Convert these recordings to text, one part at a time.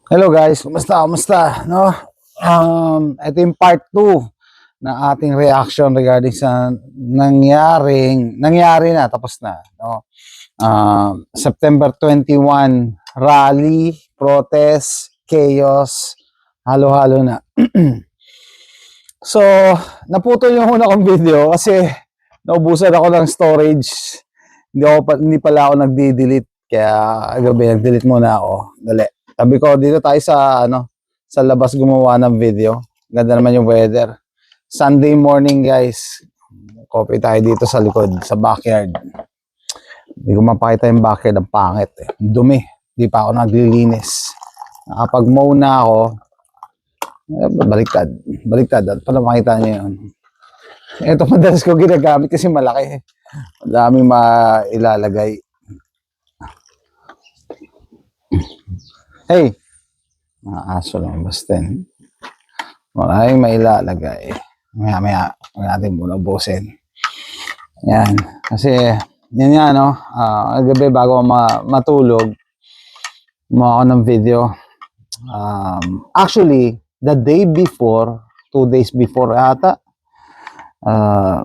Hello guys, kumusta? Kumusta? No? Ito yung part 2 na ating reaction regarding sa nangyari na, tapos na. No? September 21, rally, protest, chaos, halo-halo na. So, naputol yung una kong video kasi naubusan ako ng storage. Hindi pala ako nagdi-delete. Kaya gabi, nag-delete muna ako. Dali. Sabi ko, dito tayo sa labas gumawa ng video. Ganda naman yung weather. Sunday morning, guys. Coffee tayo dito sa likod, sa backyard. Hindi ko mapakita yung backyard, ang pangit eh. Dumi. Hindi pa ako naglilinis. Nakapag-mow na ako, baliktad. At pala makita niyo yun. Ito madalas ko ginagamit kasi malaki. Madaming mailalagay. Hey! Mga aso lang, basta. Maraming mailalagay. Maya natin muna ubusin. Yan. Kasi, yan nga, no? Gabi bago matulog, gumawa ako ng video. Actually, the day before, 2 days before ata,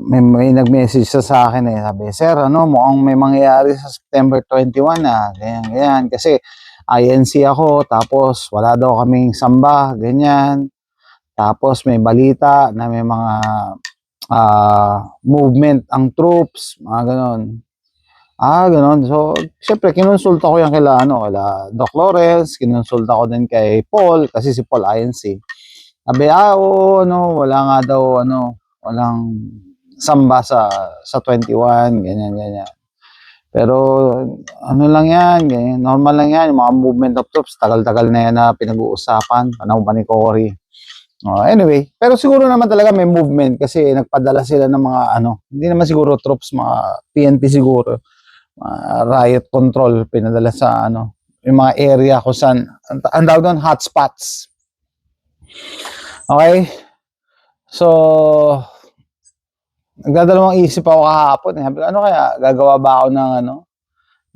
may nag-message sa akin eh. Sabi, sir, mukhang may mangyayari sa September 21 na. Ganyan. Kasi, INC ako, tapos wala daw kaming samba, ganyan. Tapos may balita na may mga movement ang troops, mga ganon. Ganon. So, syempre, kinonsulta ko yan kila Doc Lawrence, kinonsulta ko din kay Paul, kasi si Paul INC. Sabi, oo, wala nga daw, walang samba sa 21, ganyan. Pero, lang yan, ganyan, normal lang yan, yung mga movement of troops, tagal-tagal na yan na pinag-uusapan, panahon pa ni Cory. Anyway, pero siguro naman talaga may movement kasi nagpadala sila ng mga hindi naman siguro troops, mga PNP siguro, riot control, pinadala sa yung mga area kung saan, ang tawag doon, hotspots. Okay? So, nagdadalawang isip ako kahapon. Sabi ko, kaya gagawa ba ako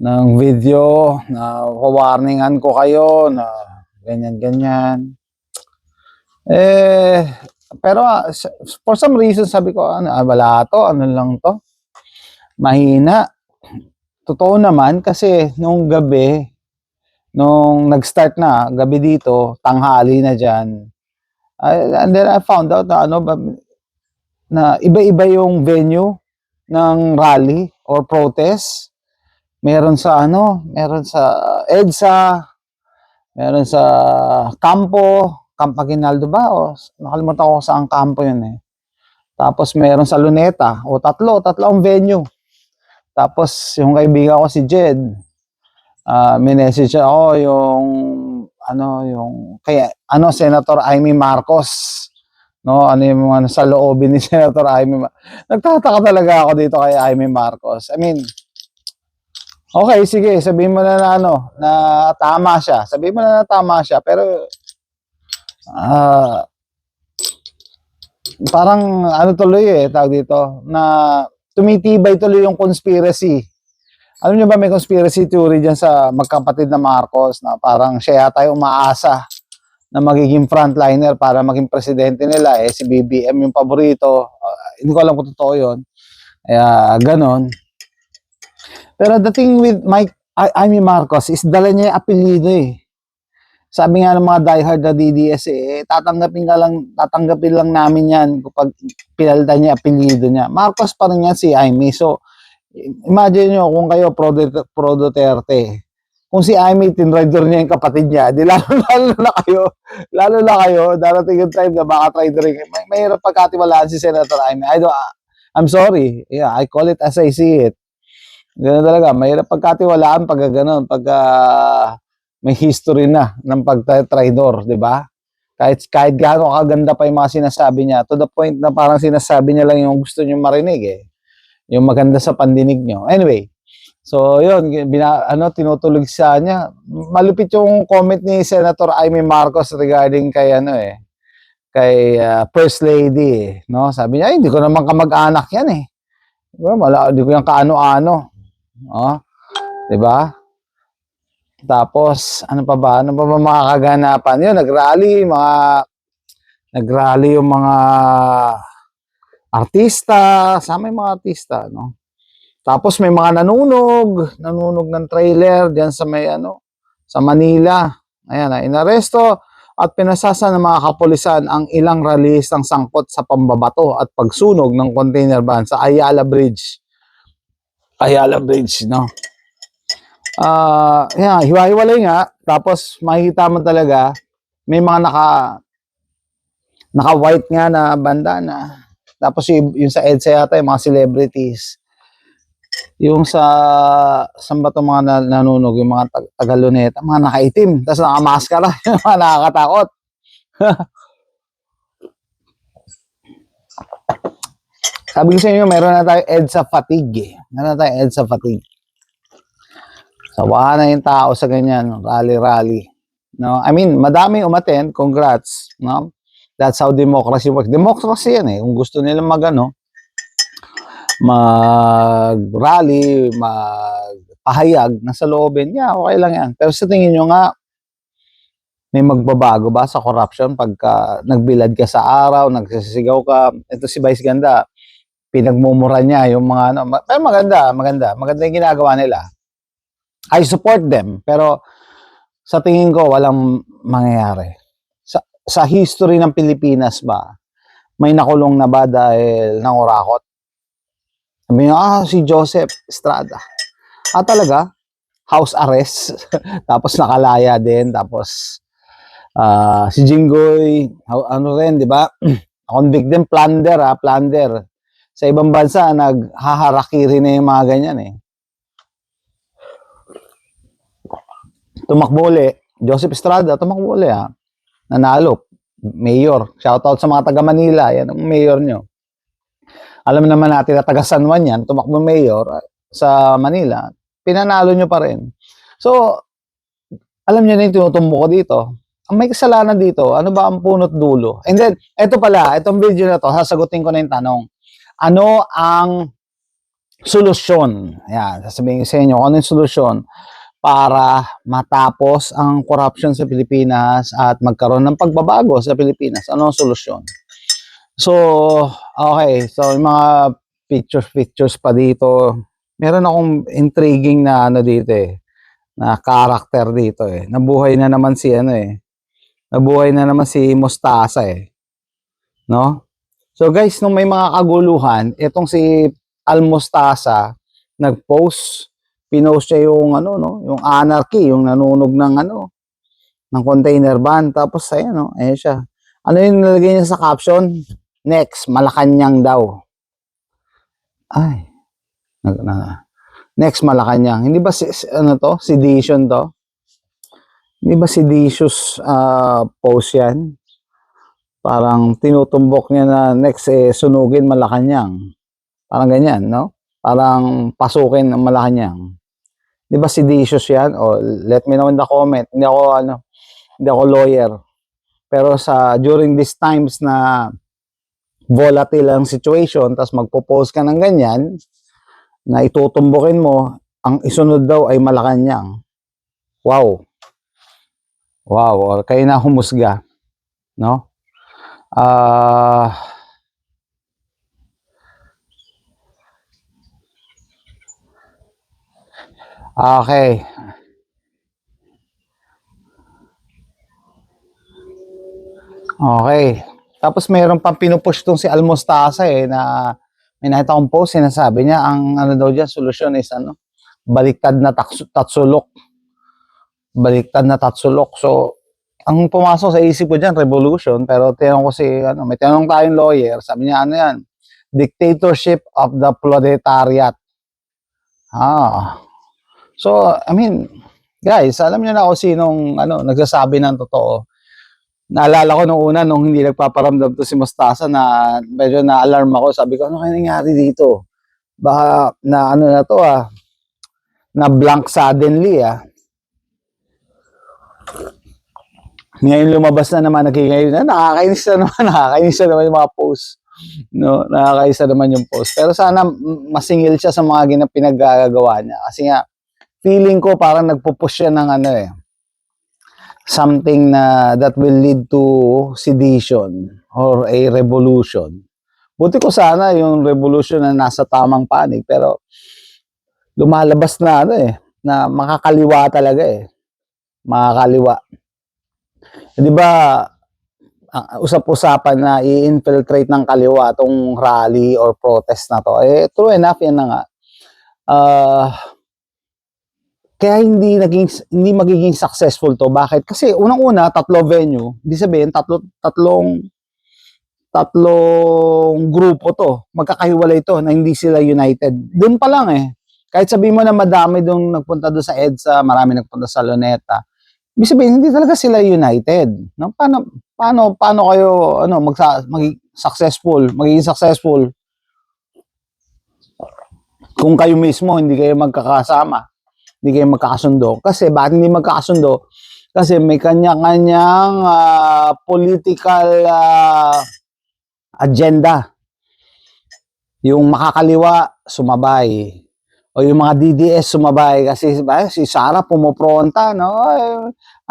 ng video na warningan ko kayo na ganyan. Pero for some reason sabi ko, wala to, lang to. Mahina. Totoo naman kasi nung gabi, nung nag-start na, gabi dito, tanghali na dyan. And then I found out na iba-iba yung venue ng rally or protest. Meron sa EDSA, meron sa Campaginaldo ba? O nakalimutan ko saan kampo yun eh. Tapos meron sa Luneta, o tatlo ang venue. Tapos yung kaibigan ko si Jed, may message ako yung Senator Amy Marcos. Yung mga sa loobin ni Senator Amy. Nagtataka talaga ako dito kay Amy Marcos. I mean, okay, sige, sabihin mo na na tama siya. Sabihin mo na tama siya, pero parang tuloy tawag dito, na tumitibay tuloy yung conspiracy. Alam niyo ba may conspiracy theory dyan sa magkapatid na Marcos na parang siya yata yung umaasa na magiging frontliner para maging presidente nila si BBM yung paborito. Hindi ko alam kung totoo yun. Kaya ganon. Pero the thing with Amy Marcos is dala niya yung apelyido eh. Sabi nga ng mga diehard na DDS tatanggapin lang namin yan kapag pinalitan niya apelyido niya. Marcos pa rin yan si Amy. So, imagine nyo kung kayo pro Duterte. Kung si Amy tinrider niya yung kapatid niya, di lalo na kayo, darating yung time na baka traidoring. Mahirap pagkatiwalaan si Senator Amy. I'm sorry. Yeah, I call it as I see it. Ganun talaga, mahirap pagkatiwalaan pag gano'n, may history na ng pagtraidor, di ba? Kahit gaano kaganda pa yung mga sinasabi niya, to the point na parang sinasabi niya lang yung gusto niyo marinig eh. Yung maganda sa pandinig niyo. Anyway, so yun, tinutulog sa niya. Malupit yung comment ni Senator Amy Marcos regarding kay kay First Lady, no? Sabi niya, hindi ko naman kamag-anak yan eh. Hindi ko yan kaano-ano. 'Di ba? Tapos, ano pa ba? Ano pa ba mga kaganapan? Yun, nag-rally yung mga artista, sama yung mga artista, no? Tapos may mga nanunog ng trailer diyan sa may ano, sa Manila. Ayan, inaresto at pinasasa ng mga kapulisan ang ilang rallyistang sangkot sa pambabato at pagsunog ng container van sa Ayala Bridge. Ayala Bridge, no? Yeah, hiwa-hiwalay nga. Tapos makikita mo talaga may mga naka-white nga na bandana. Tapos yung sa EDSA yata, yung mga celebrities. Yung saan ba itong mga nanunog, yung mga taga-luneta, mga nakaitim, tapos nakamaskara, yung mga nakakatakot. Sabi ko sa inyo, meron na tayo EDSA fatigue. Meron na tayo EDSA fatigue. Sawa na yung tao sa ganyan, rally-rally. No? I mean, madami umattend, congrats. No? That's how democracy works. Democracy yan eh. Kung gusto nila mag-rally, magpahayag, nasa loobin, yeah, okay lang yan. Pero sa tingin nyo nga, may magbabago ba sa corruption pagka nagbilad ka sa araw, nagsisigaw ka? Ito si Vice Ganda, pinagmumura niya yung mga ano. Pero maganda yung ginagawa nila. I support them, pero sa tingin ko, walang mangyayari. Sa history ng Pilipinas ba, may nakulong na ba dahil nangurakot? Sabi niyo, si Joseph Estrada. Talaga? House arrest. Tapos nakalaya din. Tapos si Jinggoy, ano rin, di ba? Convict din, plunder. Sa ibang bansa, naghaharakiri na yung mga ganyan eh. Tumakbo uli. Joseph Estrada, tumakbo uli ha. Nanalo. Mayor. Shoutout sa mga taga Manila. Yan ang mayor nyo. Alam naman natin na taga San Juan yan, tumakbo mayor sa Manila, pinanalo nyo pa rin. So, alam nyo na yung tinutumbo ko dito. Ang may kasalanan dito, ano ba ang punot dulo? And then, eto pala, itong video na to, sasagutin ko na yung tanong. Ano ang solusyon? Yan, sasabihin ko sa inyo, ano yung solusyon para matapos ang corruption sa Pilipinas at magkaroon ng pagbabago sa Pilipinas? Ano ang solusyon? So, okay. So, yung mga pictures pa dito. Meron akong intriguing na ano dito eh. Na character dito eh. Nabuhay na naman si ano eh. Nabuhay na naman si Mustasa eh. No? So, guys, nung may mga kaguluhan, itong si Al Mustasa nag-post, pinost siya yung ano no, yung anarchy, yung nanunog ng ano, ng container van. Tapos ayan no, ayan siya. Ano yung nilagay niya sa caption? Next, Malacanang daw. Ay. Next, Malacanang. Hindi ba ano to? Sedition to? Hindi ba seditious post yan? Parang tinutumbok niya na next sunugin Malacanang. Parang ganyan, no? Parang pasukin ang Malacanang. Di ba seditious yan? O let me know in the comment. Hindi ako lawyer. Pero during these times na volatile ang situation, tapos magpo-post ka ng ganyan, na itutumbukin mo, ang isunod daw ay Malacanang. Wow. Wow. Kayo na humusga. No? Okay. Okay. Tapos mayroon pang pinupush tong si Al Mustasa eh, na may nakita kong post, sinasabi niya, ang ano daw dyan, solusyon is ano, baliktad na tatsulok. Baliktad na tatsulok. So, ang pumasok sa isip ko dyan, revolution, pero tinanong ko may tinanong tayong lawyer, sabi niya, ano yan? Dictatorship of the proletariat. So, I mean, guys, alam niyo na ako sinong nagsasabi ng totoo. Naalala ko nung una, nung hindi nagpaparamdam to si Mustasa, na medyo na-alarm ako. Sabi ko, ano kaya nangyari dito? Baka na na to na blank suddenly Ngayon lumabas na naman, nakakainis na naman yung mga post. No, nakakainis na naman yung post. Pero sana masingil siya sa mga pinaggagawa niya. Kasi nga, feeling ko parang nagpo-push siya ng ano eh, something na that will lead to sedition or a revolution. Buti ko sana yung revolution na nasa tamang panig, pero lumalabas na ano eh, na makakaliwa talaga eh. Makakaliwa. Di ba, usap-usapan na i-infiltrate ng kaliwa tong rally or protest na to. Eh, true enough, yan na nga. Kaya hindi magiging successful to. Bakit? Kasi unang-una, 3 venue. Ibig sabihin, tatlong grupo to. Magkakahiwalay to na hindi sila united. Doon pa lang eh. Kahit sabihin mo na madami doon nagpunta doon sa EDSA, marami nagpunta sa Luneta. Ibig sabihin, hindi talaga sila united. No? Paano kayo magiging successful kung kayo mismo hindi kayo magkakasama, hindi kayo magkakasundo? Kasi bakit hindi magkakasundo? Kasi may kanya-kanyang political agenda. Yung makakaliwa, sumabay. O yung mga DDS sumabay kasi si Sara pumopronta, no?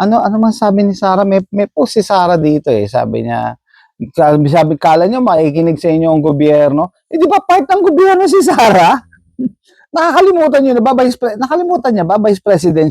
Ano man sabi ni Sara? May post si Sara dito eh. Sabi niya, kala nyo makikinig sa inyo ang gobyerno. Eh di ba part ng gobyerno si Sara? Nakalimutan niya ba Vice President